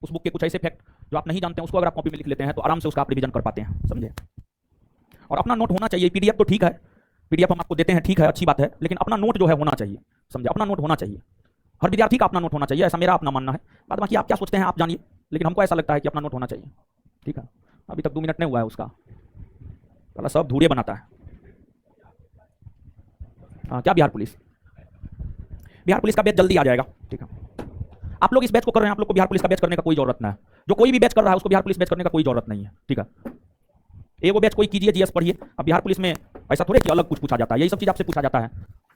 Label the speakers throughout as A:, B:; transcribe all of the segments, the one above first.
A: उस बुक के कुछ ऐसे फैक्ट जो आप नहीं जानते हैं उसको अगर आप कॉपी में लिख लेते हैं तो आराम से उसका आप रिवीजन कर पाते हैं, समझे। और अपना नोट होना चाहिए। पीडीएफ तो ठीक है, पीडीएफ हम आपको देते हैं, ठीक है, अच्छी बात है, लेकिन अपना नोट जो है होना चाहिए, समझे। अपना नोट होना चाहिए, हर विद्यार्थी का अपना नोट होना चाहिए, ऐसा मेरा अपना मानना है। बाद बाकी आप क्या सोचते हैं आप जानिए, लेकिन हमको ऐसा लगता है कि अपना नोट होना चाहिए, ठीक है। अभी तक 2 मिनट नहीं हुआ है उसका, साला सब धूरे बनाता है। हाँ, क्या बिहार पुलिस, बिहार पुलिस का बैच जल्दी आ जाएगा, ठीक है। आप लोग इस बैच को कर रहे हैं, आप लोग को बिहार पुलिस का बैच करने का कोई जरूरत नहीं है। जो कोई भी बैच कर रहा है उसको बिहार पुलिस बैच करने का कोई जरूरत नहीं है, ठीक है। एगो बैच कोई कीजिए, जीएस पढ़िए। अब बिहार पुलिस में ऐसा थोड़े कि अलग कुछ पूछा जाता है, यही सब चीज आपसे पूछा जाता है।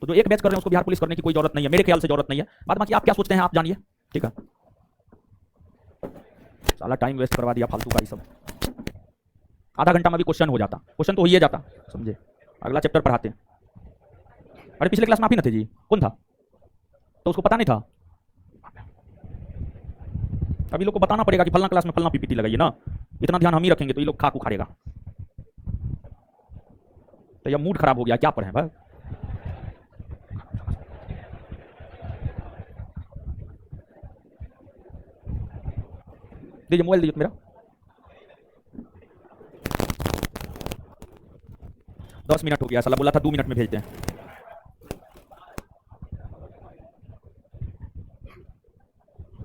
A: तो जो एक बैच कर रहे हैं उसको बिहार पुलिस करने की कोई जरूरत नहीं है, मेरे ख्याल से जरूरत नहीं है। बाद बाकी आप क्या सोचते हैं आप जानिए, ठीक है। साला टाइम वेस्ट करवा दिया फालतू का ही सब। आधा घंटा में भी क्वेश्चन हो जाता, क्वेश्चन तो हो ही जाता, समझे। अगला चैप्टर पढ़ाते हैं। अरे पिछले क्लास में आप ही ना थे जी, कौन था? तो उसको पता नहीं था। अभी लोग को बताना पड़ेगा कि फलना क्लास में फलना पीपीटी लगाइए ना, इतना ध्यान हम ही रखेंगे तो ये लोग खाक उखाड़ेगा। तो यह मूड खराब हो गया, क्या पढ़ें भाई। दीजिए मोबाइल, दीजिए मेरा। 10 मिनट हो गया, साला बोला था 2 मिनट में भेजते हैं।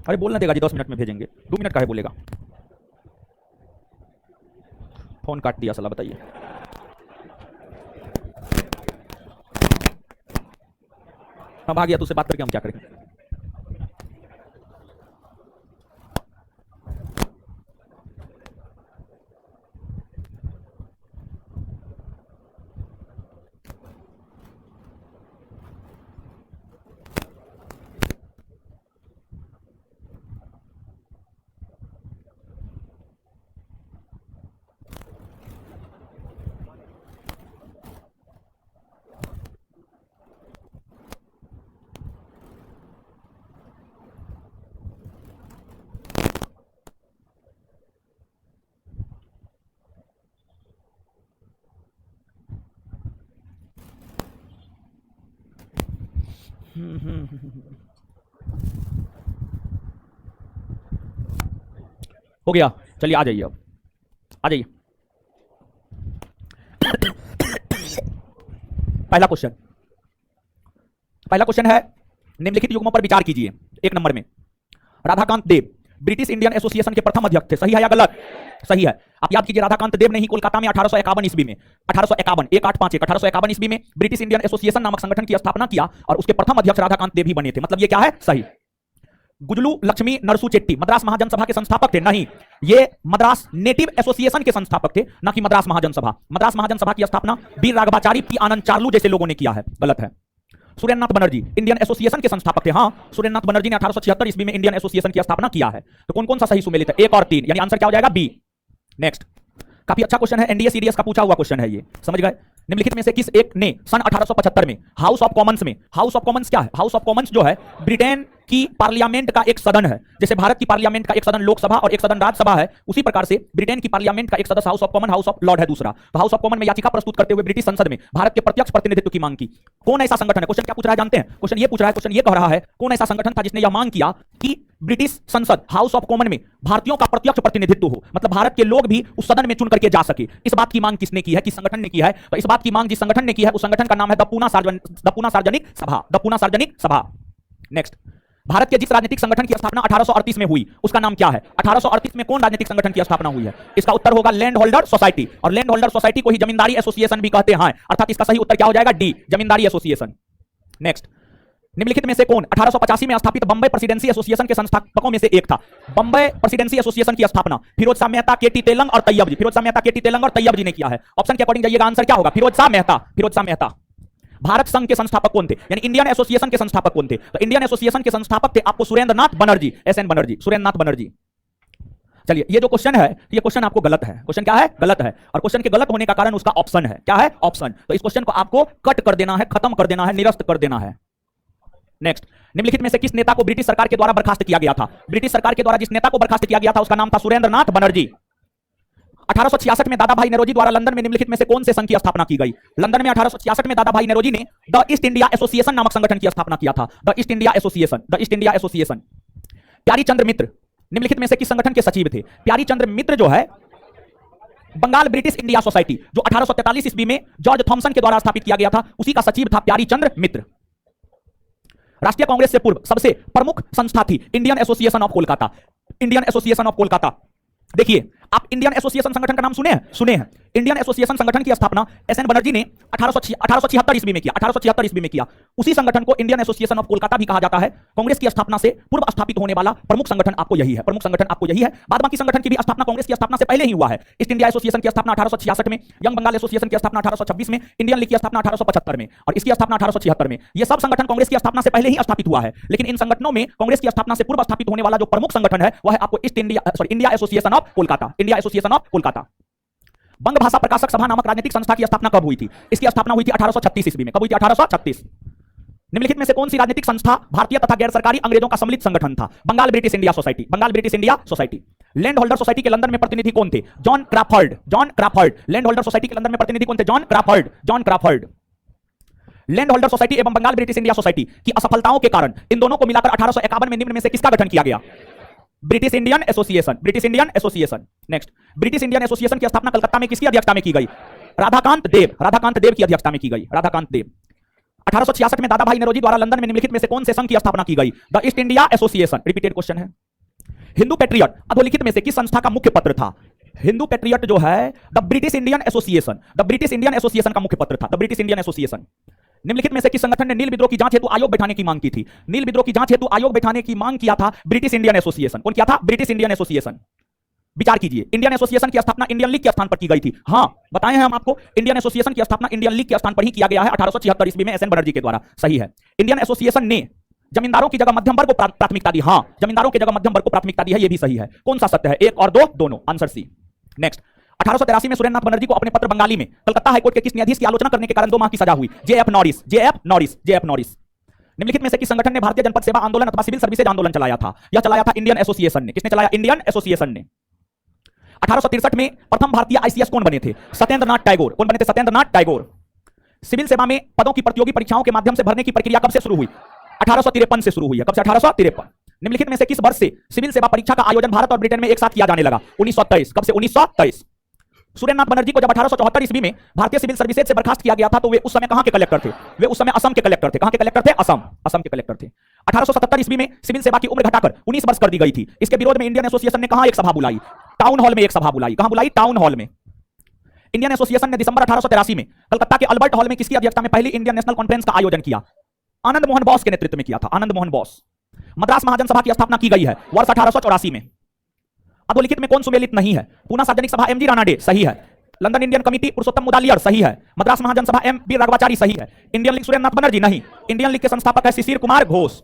A: अरे बोलना देगा जी, 10 मिनट में भेजेंगे, 2 मिनट का है बोलेगा। फोन काट दिया साला, बताइए। हाँ भाग गया, तुझसे बात करके हम क्या करेंगे। हो गया, चलिए आ जाइए, अब आ जाइए। पहला क्वेश्चन, पहला क्वेश्चन है, निम्नलिखित युग्मों पर विचार कीजिए। 1 नंबर में राधाकांत देव ब्रिटिश इंडियन एसोसिएशन के प्रथम अध्यक्ष थे, सही है या गलत? सही है। आप याद कीजिए, राधाकांत देव ने ही कोलकाता में 1851 ईस्वी में 1851 में ब्रिटिश इंडियन एसोसिएशन नामक संगठन की स्थापना किया और उसके प्रथम अध्यक्ष राधाकांत देव ही बने थे। मतलब ये क्या है? सही। गुजलू लक्ष्मी नरसू चेट्टी मद्रास महाजन सभा के संस्थापक थे? नहीं, ये मद्रास नेटिव एसोसिएशन के संस्थापक थे, ना कि मद्रास महाजन सभा। मद्रास महाजन सभा की स्थापना वीर राघवाचारी, पी आनंद चार्लू जैसे लोगों ने किया है। गलत है। सुरेंद्रनाथ बनर्जी इंडियन एसोसिएशन के संस्थापक थे। हाँ, सुरेंद्रनाथ बनर्जी ने 1876 ईस्वी में इंडियन एसोसिएशन की स्थापना किया है। तो कौन कौन सा सही सुमेलित है? 1 और 3, यानी आंसर क्या हो जाएगा? बी। नेक्स्ट, काफी अच्छा क्वेश्चन है, एनडीए सीडीएस का पूछा हुआ क्वेश्चन है ये, समझ गए। निम्नलिखित में से किस एक ने सन 1875 में हाउस ऑफ कॉमन्स में, हाउस ऑफ कॉमन्स क्या है? हाउस ऑफ कॉमन्स जो है ब्रिटेन की पार्लियामेंट का एक सदन है। जैसे भारत की पार्लियामेंट का एक सदन लोकसभा और एक सदन राज्यसभा है, उसी प्रकार से ब्रिटेन की पार्लियामेंट का एक सदस्य house of common, house of Lord है दूसरा। तो हाउस ऑफ कॉमन में याचिका प्रस्तुत करते हुए ब्रिटिश संसद में भारत के प्रत्यक्ष प्रतिनिधित्व की मांग की। कौन ऐसा संगठन है? क्वेश्चन क्या पूछ रहा है जानते हैं? क्वेश्चन ये पूछ रहा है, क्वेश्चन ये कह रहा है, कौन ऐसा संगठन था जिसने यह मांग किया कि ब्रिटिश संसद हाउस ऑफ कॉमन में भारतीयों का प्रत्यक्ष प्रतिनिधित्व हो, मतलब भारत के लोग भी उस सदन में चुन करके जा सके। इस बात की मांग किसने की है? किस संगठन ने की है? तो इस बात की मांग जिस संगठन ने की है उस संगठन का नाम है द पूना सार्वजनिक सभा, द पूना सार्वजनिक सभा। नेक्स्ट, भारत के जिस राजनीतिक संगठन की स्थापना 1838 में हुई उसका नाम क्या है? 1838 में कौन राजनीतिक संगठन की स्थापना हुई है? इसका उत्तर होगा लैंड होल्डर सोसाइटी, और लैंड होल्डर सोसाइटी को ही जमींदारी एसोसिएशन भी कहते हैं, अर्थात इसका सही उत्तर क्या हो जाएगा? डी, जमींदारी एसोसिएशन। नेक्स्ट, निम्नलिखित में से कौन 1885 में स्थापित बंबई प्रेसिडेंसी एसोसिएशन के संस्थापकों में से एक था? बंबई प्रेसिडेंसी एसोसिएशन की स्थापना फिरोज शाह मेहता, केटी तेलंग और तैयब जी, फिरोज शाह मेहता, केटी तेलंग और तैयब जी ने किया है। ऑप्शन के अकॉर्डिंग जाइएगा, आंसर क्या होगा? फिरोज शाह मेहता, फिरोज शाह मेहता। भारत संघ के संस्थापक कौन थे? यानी इंडियन एसोसिएशन के संस्थापक कौन थे? तो इंडियन एसोसिएशन के संस्थापक थे आपको सुरेंद्रनाथ बनर्जी, एसएन बनर्जी, सुरेंद्रनाथ बनर्जी। चलिए, ये जो क्वेश्चन है, ये क्वेश्चन आपको गलत है। क्वेश्चन क्या है? गलत है। और क्वेश्चन के गलत होने का कारण उसका ऑप्शन है। क्या है? ऑप्शन। तो इस क्वेश्चन को आपको कट कर देना है, खत्म कर देना है, निरस्त कर देना है। नेक्स्ट, निम्नलिखित में से किस नेता को ब्रिटिश सरकार के द्वारा बर्खास्त किया गया था? ब्रिटिश सरकार के द्वारा जिस नेता को बर्खास्त किया गया था उसका नाम था सुरेंद्रनाथ बनर्जी। 1866 में दादा भाई नौरोजी द्वारा लंदन में निम्नलिखित में से कौन से संघ की स्थापना की गई? लंदन में 1866 में दादा भाई नौरोजी ने द ईस्ट इंडिया एसोसिएशन नामक संगठन की स्थापना किया था। The east India association, the east India association. प्यारी चंद्र मित्र निम्नलिखित में से किस संगठन के सचिव थे? प्यारीचंद्र मित्र जो है बंगाल ब्रिटिश इंडिया सोसाइटी, जो 1843 ईस्वी में जॉर्ज थॉमसन के द्वारा स्थापित किया गया था, उसी का सचिव था प्यारीचंद्र मित्र। राष्ट्रीय कांग्रेस से पूर्व सबसे प्रमुख संस्था थी Indian association of Kolkata. Indian association of Kolkata, देखिए आप इंडियन एसोसिएशन संगठन का नाम सुने हैं? सुने हैं। इंडियन एसोसिएशन संगठन की स्थापना एस एन बनर्जी ने 1876 ईस्वी में किया। 1876 ईस्वी में किया। उसी संगठन को इंडियन एसोसिएशन ऑफ कोलकाता भी कहा जाता है। कांग्रेस की स्थापना से पूर्व स्थापित होने वाला प्रमुख संगठन आपको यही है। प्रमुख संगठन आपको यही है। बाद बाकी संगठन की भी स्थापना कांग्रेस की स्थापना से पहले ही हुआ है। ईस्ट इंडिया एसोसिएशन की स्थापना 1866 में, यंग बंगाल एसोसिएशन की स्थापना 1826 में, इंडियन लीग की स्थापना 1875 में और इसकी स्थापना 1876 में। ये सब संगठन कांग्रेस की स्थापना से पहले ही स्थापित हुआ है। लेकिन इन संगठनों में कांग्रेस की स्थापना से पूर्व स्थापित होने वाला जो प्रमुख संगठन है वह है आपको India association of Kolkata. India association of Kolkata. बंग भाषा प्रकाशक सभा नामक राजनीतिक संस्था की स्थापना कब हुई थी? इसकी स्थापना हुई थी 1836 ईस्वी में। कब हुई थी? 1836। निम्नलिखित में से कौन सी राजनीतिक संस्था भारतीय तथा गैर सरकारी अंग्रेजों का सम्मिलित संगठन था? Bengal British India Society. Bengal British India Society. Land holder society के लंदन में प्रतिनिधि कौन थे? John Crawford. John Crawford. Land holder society के लंदन में प्रतिनिधि कौन थे? John Crawford. John Crawford. Land holder society एवं बंगाल ब्रिटिश इंडिया सोसाइटी की असफलताओं के कारण इन दोनों को मिलाकर 1851 में निम्न में से किसका गठन किया गया? British Indian association. British Indian association. Next, British Indian association की स्थापना कलकत्ता में किसकी अध्यक्षता में की गई? राधाकांत देव। राधाकांत देव की अध्यक्षता में की गई। राधाकांत देव। 1866 में दादा भाई नौरोजी द्वारा लंदन में निम्नलिखित में से कौन से संघ की स्थापना की गई? The east India association. Repeated question है। हिंदू पैट्रियट अधोलिखित में से किस संस्था का मुख्य पत्र था? हिंदू पैट्रियट जो है the British Indian association. The British Indian association का मुख्य पत्र था। The British Indian association. निम्नलिखित में से किस संगठन ने नील विद्रोह की जांच हेतु आयोग बैठाने की मांग की थी? नील विद्रोह की जांच हेतु आयोग बैठाने की मांग किया था ब्रिटिश इंडियन एसोसिएशन। कौन किया था? British Indian association. विचार कीजिए, इंडियन एसोसिएशन की स्थापना इंडियन लीग के स्थान पर की गई थी। हां, बताए हैं हम आपको, इंडियन एसोसिएशन की स्थापना इंडियन लीग के स्थान पर ही किया गया है 1876 ईस्वी में एस एन बनर्जी के द्वारा। सही है। इंडियन एसोसिएशन ने जमींदारों की जगह मध्यम वर्ग को प्राथमिकता दी। हां, जमींदारों की जगह मध्यम वर्ग को प्राथमिकता दी है, यह भी सही है। कौन सा सत्य है? एक और दो दोनों। Answer C. नेक्स्ट, 1883 में सुरेंद्रनाथ बनर्जी को अपने पत्र बंगाली में कलकत्ता हाईकोर्ट के किस न्यायाधीश की आलोचना करने के कारण 2 माह की सजा हुई? JF Norris. JF Norris. JF Norris. निम्नलिखित में से किस संगठन ने भारतीय जनपद सेवा आंदोलन अथवा सिविल सर्विसेज आंदोलन चलाया था? यह चलाया था इंडियन एसोसिएशन ने। किसने चलाया? इंडियन एसोसिएशन ने। 1863 में प्रथम भारतीय आईसीएस कौन बने थे? सत्येंद्र नाथ टैगोर। कौन बने थे? सत्येंद्र नाथ टैगोर। सिविल सेवा में पदों की प्रतियोगी परीक्षाओं के माध्यम से भरने की प्रक्रिया कब से शुरू हुई? 1853 से शुरू हुई है। कब से? 1853। निम्नलिखित में से किस वर्ष से सिविल सेवा परीक्षा का आयोजन भारत और ब्रिटेन में एक साथ किया जाने लगा? 1923। कब से? 1923। सुरेंद्रनाथ बनर्जी को जब 1874 ईस्वी में भारतीय सिविल सर्विसेज से बर्खास्त किया गया था तो वे उस समय कहां के कलेक्टर थे? वे उस समय असम के कलेक्टर थे। कहां के कलेक्टर थे? असम। असम के कलेक्टर थे। 1877 ईस्वी में सिविल सेवा की उम्र घटाकर 19 वर्ष कर दी गई थी। इसके विरोध में इंडियन एसोसिएशन ने कहां एक सभा बुलाई? टाउन हॉल में एक सभा बुलाई। कहां बुलाई? टाउन हॉल में। इंडियन एसोसिएशन ने दिसंबर 1883 में कलकत्ता के अल्बर्ट हॉल में किसकी अध्यक्षता में पहली इंडियन नेशनल कॉन्फ्रेंस का आयोजन किया? आनंद मोहन बोस के नेतृत्व में किया था। आनंद मोहन बोस। मद्रास महाजन सभा की स्थापना की गई है वर्ष 1884 में। अधोलिखित में कौन सुमेलित नहीं है? पूना सार्वजनिक सभा एमजी राणा डे। सही है। लंदन इंडियन कमिटी पुरुषोत्तम मुदालियर। सही है। मद्रास महाजन सभा एम बी राघवाचारी। सही है। Indian league Surendranath Banerjee. नहीं। इंडियन लीग के संस्थापक है शिशिर कुमार घोष।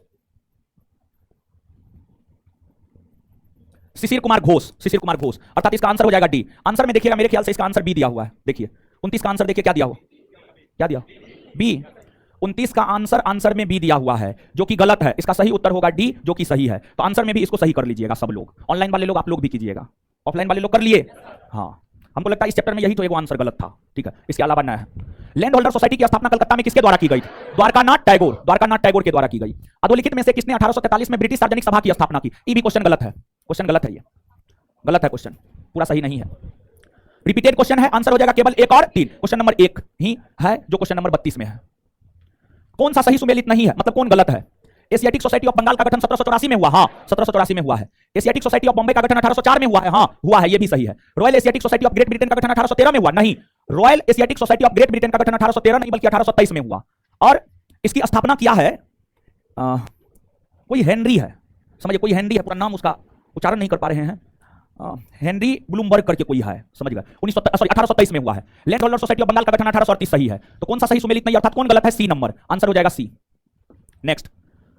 A: शिशिर कुमार घोष। शिशिर कुमार घोष। अर्थात इसका आंसर हो जाएगा डी। आंसर में देखिएगा, मेरे ख्याल से इसका आंसर बी दिया हुआ है। देखिए 29 का आंसर देखिए क्या दिया हुआ? क्या दिया? बी। 29 का आंसर में बी दिया हुआ है जो कि गलत है। इसका सही उत्तर होगा डी, जो कि सही है। तो आंसर में भी इसको सही कर लीजिएगा सब लोग। ऑनलाइन वाले लोग आप लोग भी कीजिएगा। ऑफलाइन वाले लोग कर लिए? हाँ, हमको लगता है इस चैप्टर में यही तो एक आंसर गलत था। ठीक है, इसके अलावा ना है। लैंड होल्डर सोसाइटी की स्थापना कलकत्ता में किसके द्वारा की गई? द्वारकानाथ टैगोर। द्वारकानाथ टैगोर के द्वारा की गई। अधोलिखित में से किसने 1843 में ब्रिटिश सार्वजनिक सभा की स्थापना की? ये भी क्वेश्चन गलत है। क्वेश्चन गलत है, ये गलत है। क्वेश्चन पूरा सही नहीं है। रिपीटेड क्वेश्चन है। आंसर हो जाएगा केवल 1 और 3। क्वेश्चन नंबर 1 ही है जो क्वेश्चन नंबर 32 में है। कौन सा सही सुमेलित नहीं है, मतलब कौन गलत है? एशियाटिक सोसाइटी ऑफ बंगाल का गठन 1784 में हुआ। हाँ, 1784 में हुआ है। एशियाटिक सोसाइटी ऑफ बॉम्बे का गठन 1804 में हुआ है। हाँ, हुआ है, ये भी सही है। Royal Asiatic society of great Britain का गठन 1813 में हुआ। नहीं, royal Asiatic society of great Britain का गठन 1813 नहीं बल्कि 1823 में हुआ। और इसकी स्थापना किया है कोई हेनरी है, समझिए कोई हेनरी है, पूरा नाम उसका उच्चारण नहीं कर पा रहे हैं। हेनरी ब्लूमबर्ग करके कोई है, समझ गए। 1823 में हुआ है। Land holder society of Bengal का गठन 1838 सही है। तो कौन सा सही सुमेलित नहीं, अर्थात कौन गलत है? सी नंबर। आंसर हो जाएगा सी। नेक्स्ट,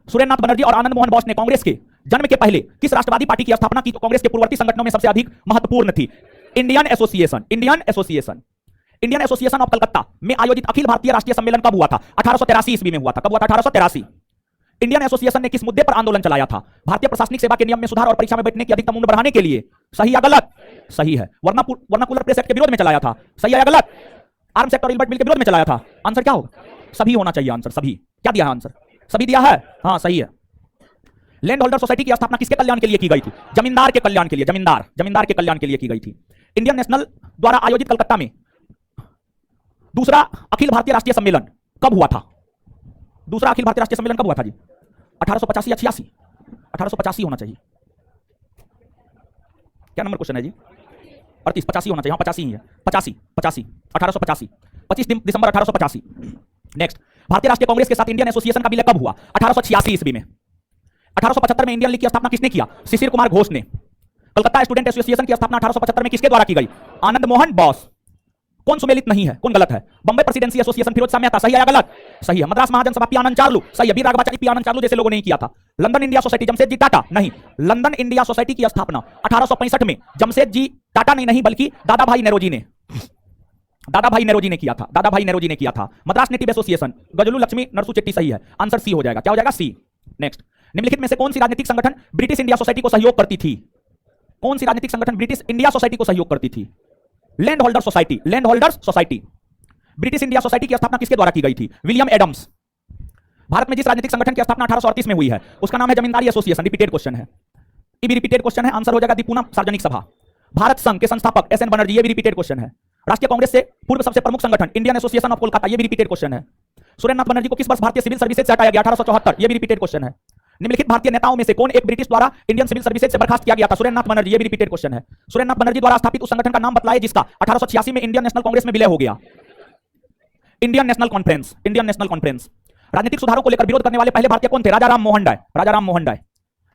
A: सुरेंद्रनाथ बनर्जी और आनंद मोहन बोस ने कांग्रेस के जन्म के पहले किस राष्ट्रवादी पार्टी की स्थापना की? तो कांग्रेस के पूर्ववर्ती संगठनों में सबसे अधिक महत्वपूर्ण थी Indian association. Indian association. Indian association of Calcutta में आयोजित अखिल भारतीय राष्ट्रीय सम्मेलन कब हुआ था? 1883 ईस्वी में हुआ था। कब हुआ था? 1883। इंडियन एसोसिएशन ने किस मुद्दे पर आंदोलन चलाया था? भारतीय प्रशासनिक सेवा के नियम में सुधार और परीक्षा में बैठने की अधिकतम उम्र बढ़ाने के लिए। सही या गलत? सही है। वर्नाकुलर प्रेस एक्ट के विरोध में चलाया था। सही है या गलत? आर्म्स एक्ट और इल्बर्ट बिल के विरोध में चलाया था। आंसर क्या होगा? सभी होना चाहिए आंसर। सभी क्या दिया है आंसर? सभी दिया है। हाँ, सही है। लैंड होल्डर सोसाइटी की स्थापना किसके कल्याण के लिए की गई थी? जमींदार के कल्याण के लिए, जमींदार के कल्याण के लिए की गई थी। इंडियन नेशनल द्वारा आयोजित कलकत्ता में दूसरा अखिल भारतीय राष्ट्रीय सम्मेलन कब हुआ था? दूसरा अखिल भारतीय राष्ट्रीय सम्मेलन कब हुआ था जी? 1885 या 86? 1885 होना चाहिए। क्या नंबर क्वेश्चन है जी? 38, 85 होना चाहिए। हाँ 85 ही है। 85, 1885, 25 दिसंबर 1885। नेक्स्ट, भारतीय राष्ट्रीय कांग्रेस के साथ इंडियन एसोसिएशन का विलय कब हुआ? 1886 ईस्वी में। 1875 में इंडियन लीग की स्थापना किसने किया? शिशिर कुमार घोष ने। कलकत्ता स्टूडेंट एसोसिएशन की स्थापना 1875 में किसके द्वारा की गई? आनंद मोहन बोस। कौन सुमेलित नहीं है? कौन गलत है? बम्बई प्रेसिडेंसी एसोसिएशन फिरोज शाह मेहता, सही है या गलत? सही है। मद्रास महाजन सभा पी आनंद चार्लू, सही है। वीर राघवाचारी पी आनंद चार्लू जैसे लोगों ने किया था। London India society Jamsetji Tata, नहीं। लंदन इंडिया सोसाइटी की स्थापना 1865 में जमशेदजी टाटा ने नहीं बल्कि दादा भाई नेरोजी ने किया था। दादा भाई नेरोजी ने किया था। मद्रास नेटिव एसोसिएशन गजलू लक्ष्मी नरसू चेट्टी, सही है। आंसर सी हो जाएगा। क्या हो जाएगा? सी। नेक्स्ट, निम्नलिखित में से कौन सी राजनीतिक संगठन ब्रिटिश इंडिया सोसाइटी को सहयोग करती थी? कौन सी राजनीतिक संगठन ब्रिटिश इंडिया सोसाइटी को सहयोग करती थी? Land holder society. Land holders society. British India society की स्थापना किसके द्वारा की गई थी? William Adams. भारत में जिस राजनीतिक संगठन की स्थापना 1838 में हुई है उसका नाम है जमींदारी एसोसिएशन। रिपीटेड क्वेश्चन है, ये भी रिपीटेड क्वेश्चन है। आंसर हो जाएगा दीपूना सार्वजनिक सभा। भारत संघ के संस्थापक एस एन बनर्जी, ये भी रिपीटेड क्वेश्चन है। राष्ट्रीय कांग्रेस से पूर्व सबसे प्रमुख संगठन इंडियन एसोसिएशन ऑफ कोलकाता, ये भी रिपीटेड क्वेश्चन है। सुरेंद्रनाथ बनर्जी को किस वर्ष भारतीय सिविल सर्विसेज से हटाया गया? 1874, ये भी रिपीटेड क्वेश्चन है। निम्नलिखित भारतीय नेताओं में से कौन एक ब्रिटिश द्वारा इंडियन सिविल सर्विसेज से बर्खास्त किया गया था? सुरेंद्रनाथ बनर्जी, ये भी रिपीटेड क्वेश्चन है। सुरेंद्रनाथ बनर्जी द्वारा स्थापित उस संगठन का नाम बतलाए जिसका 1886 में इंडियन नेशनल कांग्रेस में विलय हो गया। Indian national conference. Indian national conference. राजनीतिक सुधारों को लेकर विरोध करने वाले पहले भारतीय कौन थे? राजा राम मोहन राय। राजा राम मोहन राय।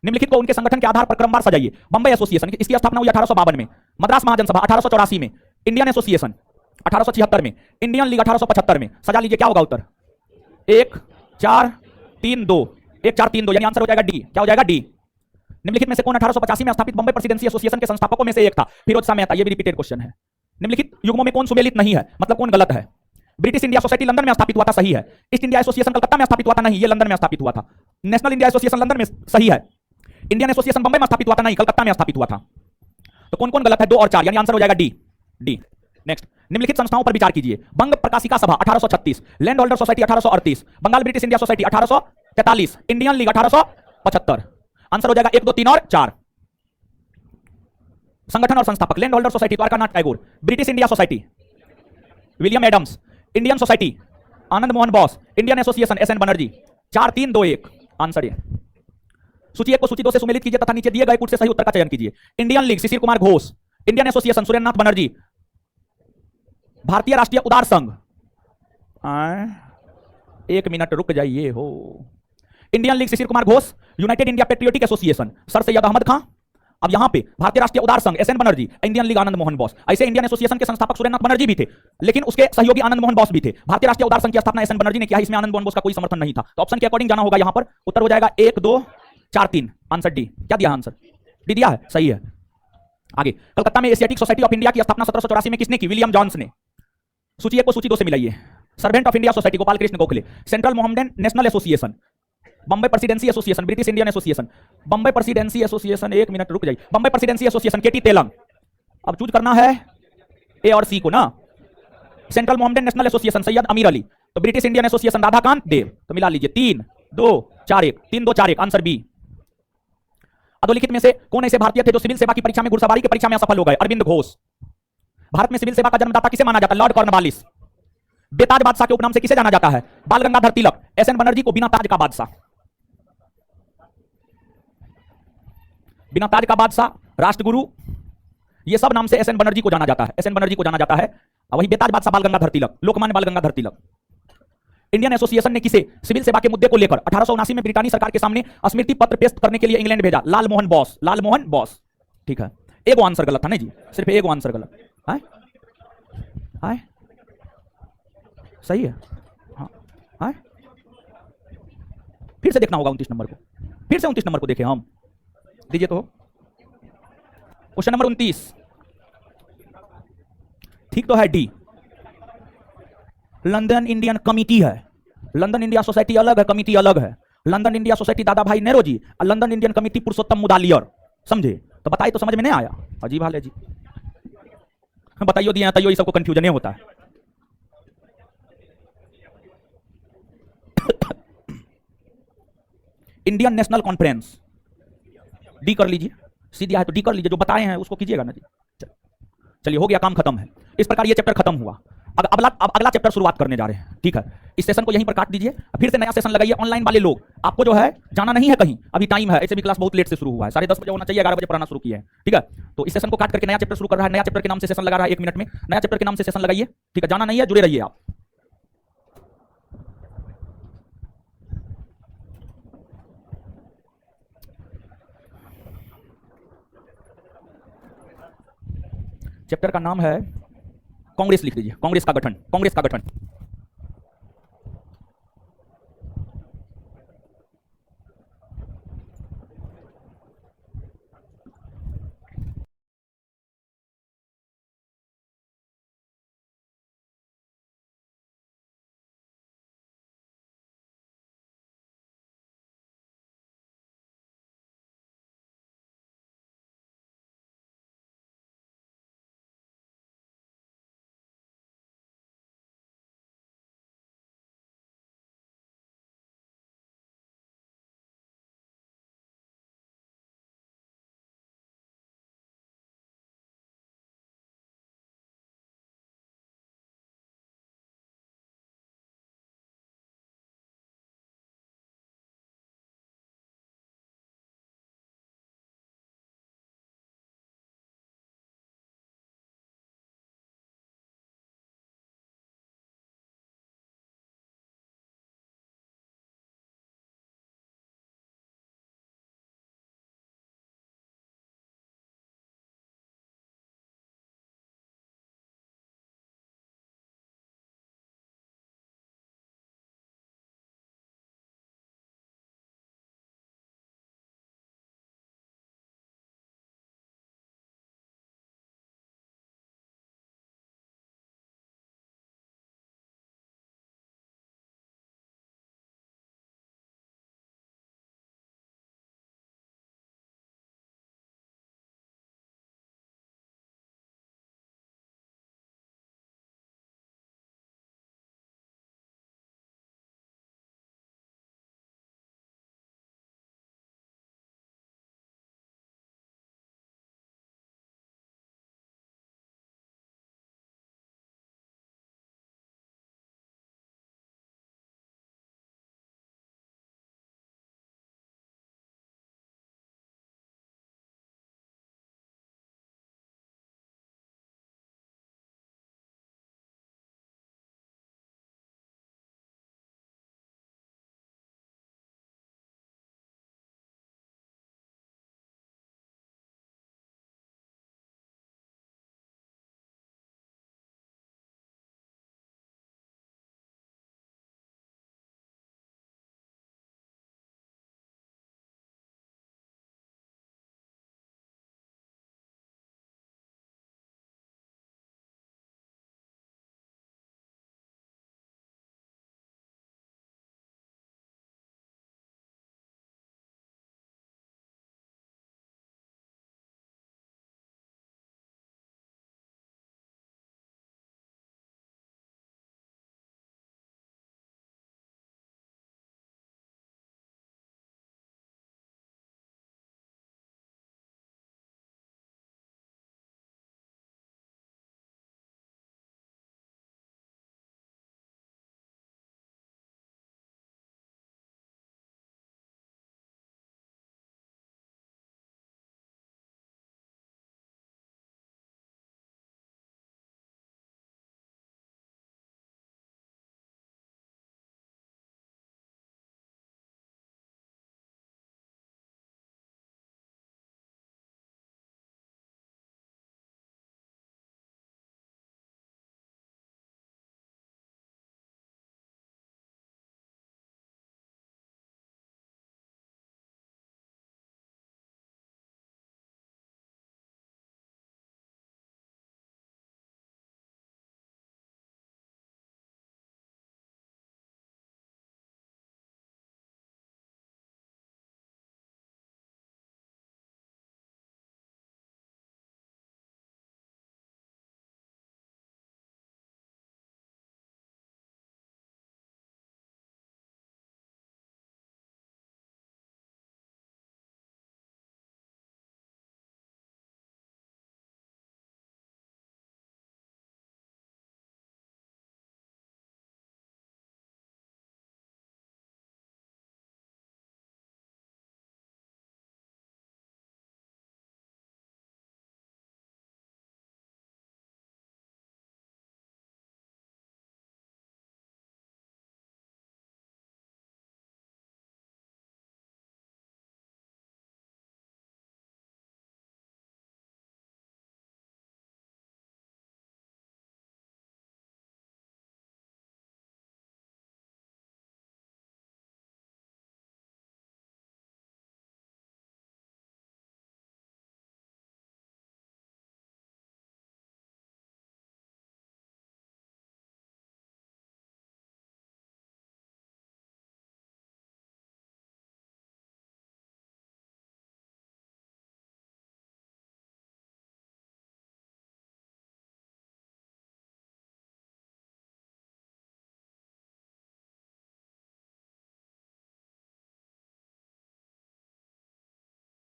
A: निम्नलिखित को उनके संगठन के आधार पर क्रमवार सजाइए। बंबई एसोसिएशन, इसकी स्थापना हुई 1852 में। मद्रास महाजन सभा 1884 में। इंडियन एसोसिएशन 1876 में। इंडियन लीग 1875 में। सजा लीजिए, क्या होगा उत्तर? 1 4 3 2, 1 4 3 2, यानी आंसर हो जाएगा डी। क्या हो जाएगा? डी। निम्नलिखित में से कौन 1885 में स्थापित बंबई प्रेसिडेंसी एसोसिएशन के संस्थापकों में से एक था? फिरोज शाह मेहता, ये भी रिपीटेड क्वेश्चन है। निम्नलिखित युग्मों में कौन सुमेलित नहीं है, मतलब कौन गलत है? ब्रिटिश इंडिया सोसाइटी लंदन में स्थापित हुआ था, सही है। ईस्ट इंडिया एसोसिएशन कलकत्ता में स्थापित हुआ था, नहीं, ये लंदन में स्थापित हुआ था। नेशनल इंडिया एसोसिएशन लंदन में, सही है। इंडियन एसोसिएशन बंबई में स्थापित हुआ था, नहीं, कलकत्ता में स्थापित हुआ था। तो कौन कौन गलत है? 2 और 4, यानी आंसर हो जाएगा डी। डी। नेक्स्ट, निम्नलिखित संस्थाओं पर विचार कीजिए। बंग Prakashika Sabha 1836, land holder society 1838, Bengal British India Society 1843, Indian League 1875। Answer हो जाएगा 1 2 3 और 4। संगठन और संस्थापक land holder society Dwarkanath Tagore, British India society William Adams, Indian society Ananda Mohan Bose, Indian association S N Banerjee. 4 3 2 1 answer है। सूची 1 को सूची 2 से सुमेलित कीजिए तथा नीचे दिए गए कुछ से सही उत्तर का चयन कीजिए। Indian league Sisir Kumar Ghosh, Indian association Surendranath Banerjee, भारतीय राष्ट्रीय उदार संघ, 1 मिनट रुक जाइए हो। Indian league Sisir Kumar Ghosh, united India patriotic association sir Syed Ahmad Khan. अब यहां पे भारतीय राष्ट्रीय उदार संघ S N Banerjee, Indian league Ananda Mohan Bose. ऐसे इंडियन एसोसिएशन के संस्थापक सुरेंद्रनाथ बनर्जी भी थे, लेकिन उसके सहयोगी आनंद मोहन बोस भी थे। भारतीय राष्ट्रीय उदार संघ की स्थापना एस एन बनर्जी ने किया, इसमें आनंद मोहन बोस का कोई समर्थन नहीं था। तो ऑप्शन के अकॉर्डिंग जाना होगा यहां पर। उत्तर हो जाएगा 1 2 4 3, आंसर डी। क्या दिया आंसर? डी दिया है, सही है। आगे, कलकत्ता में एशियाटिक सोसाइटी ऑफ इंडिया की स्थापना 1784 में किसने की? विलियम जॉन्स ने। सूची 1 को सूची 2 से मिलाइए। Servant of India society Gopal Krishna Gokhale, central Mohammedan national association, Bombay presidency association, British Indian association, Bombay presidency association, 1 minute रुक जाइए, Bombay presidency association K T Telang. अब चूज करना है ए और सी को ना। Central Mohammedan national association Syed Ameer Ali, तो British Indian association Radhakanta Deb, तो मिला लीजिए 3 2 4 1, 3 2 4 1, आंसर बी। अधोलिखित में से कौन ऐसे भारतीय थे जो सिविल सेवा की परीक्षा में घुड़सवारी की परीक्षा में असफल हो गए? अरविंद घोष। भारत में सिविल सेवा का जन्मदाता किसे माना जाता है? Lord Cornwallis. बेताज बादशाह के उपनाम से किसे जाना जाता है? बाल गंगाधर तिलक। एस एन बनर्जी को बिना ताज का बादशाह, बिना ताज का बादशाह, राष्ट्रगुरु, ये सब नाम से एस एन बनर्जी को जाना जाता है। एस एन बनर्जी को जाना जाता है। वही बेताज बादशाह बाल गंगाधर तिलक, लोकमान्य बाल गंगाधर तिलक। इंडियन एसोसिएशन ने किसे सिविल सेवा के मुद्दे को लेकर 1879 में ब्रिटानी सरकार के सामने स्मृति पत्र पेश करने के लिए इंग्लैंड भेजा? लाल मोहन बोस। लाल मोहन बोस, ठीक है। एगो आंसर गलत था नहीं जी, सिर्फ एगो आंसर गलत है। हाय सही है, हाँ हाय। फिर से देखना होगा 29 नंबर को, फिर से 29 नंबर को देखें हम। दीजिए तो क्वेश्चन नंबर 29, ठीक तो है डी। लंदन इंडियन कमिटी है, लंदन इंडिया सोसाइटी अलग है, कमिटी अलग है। लंदन इंडिया सोसाइटी दादा भाई नेरोजी और लंदन इंडियन कमिटी पुरुषोत्तम मुदालियर, समझे? तो बताइए तो समझ में नहीं आया? अजीब हाल है जी, बताइयो दिया तैयो, ये सबको कंफ्यूजन होता है। इंडियन नेशनल कॉन्फ्रेंस, डी कर लीजिए, सी दिया है तो डी कर लीजिए, जो बताए हैं उसको कीजिएगा ना जी। चलिए हो गया, काम खत्म है। इस प्रकार ये चैप्टर खत्म हुआ। अब अगला चैप्टर शुरुआत करने जा रहे हैं, ठीक है। इस सेशन को यहीं पर काट दीजिए, फिर से नया सेशन लगाइए। ऑनलाइन वाले लोग, आपको जो है जाना नहीं है कहीं, अभी टाइम है, ऐसे भी क्लास बहुत लेट से शुरू हुआ है, 10:30 बजे होना चाहिए, 11 बजे पढ़ाना शुरू किया है, ठीक है। तो इस सेशन को काट करके नया चैप्टर शुरू कर रहा है, नया चैप्टर के नाम से सेशन लगा रहा है, 1 मिनट में नया चैप्टर के नाम से सेशन लगाइए, ठीक है। जाना नहीं है, जुड़े रहिए आप। चैप्टर का नाम है कांग्रेस, लिख दीजिए, कांग्रेस का गठन, कांग्रेस का गठन।